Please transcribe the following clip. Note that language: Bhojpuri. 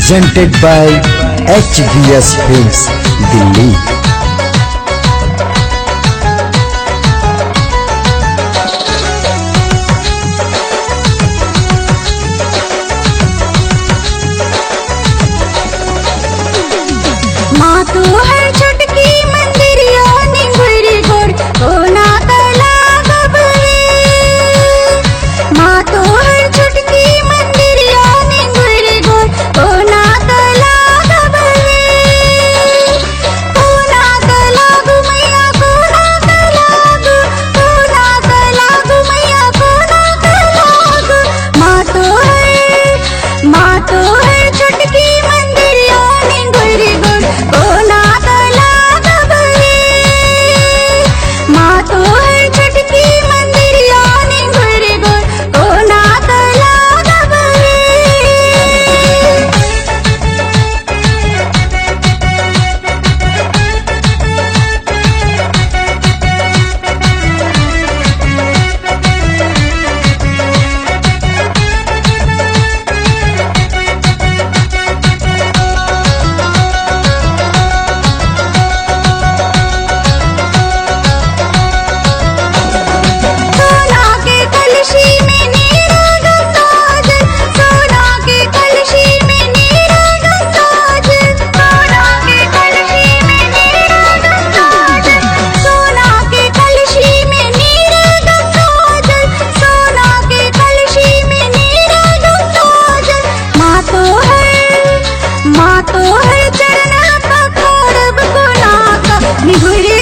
presented by HVS Films, Delhi. माँ तू है छुटकी मंदिरिया निंगुरी गोड़ कोना कला गबरे। माँ तू है छुटकी मंदिरिया निंगुरी गोड़ कोना कला गबरे। कोना कला घुमैया कोना कला गु, कोना कला घुमैया कोना कला गु। माँ तो है छुटकी मंदिरिया निंगुरी गोड़ कोना कला गबरे। माँ तो है छुटकी मंदिरिया निंगुरी गोड़ कोना कला गबरे। सोना के कलशी में नीरा गंगा जल, सोना के कलशी में नीरा गंगा जल, सोना के कलशी में नीरा गंगा जल, सोना के कलशी में नीरा गंगा जल, सोना के कलशी में नीरा गंगा जल। माँ तो है चरण पकड़ब कोना का निहुरी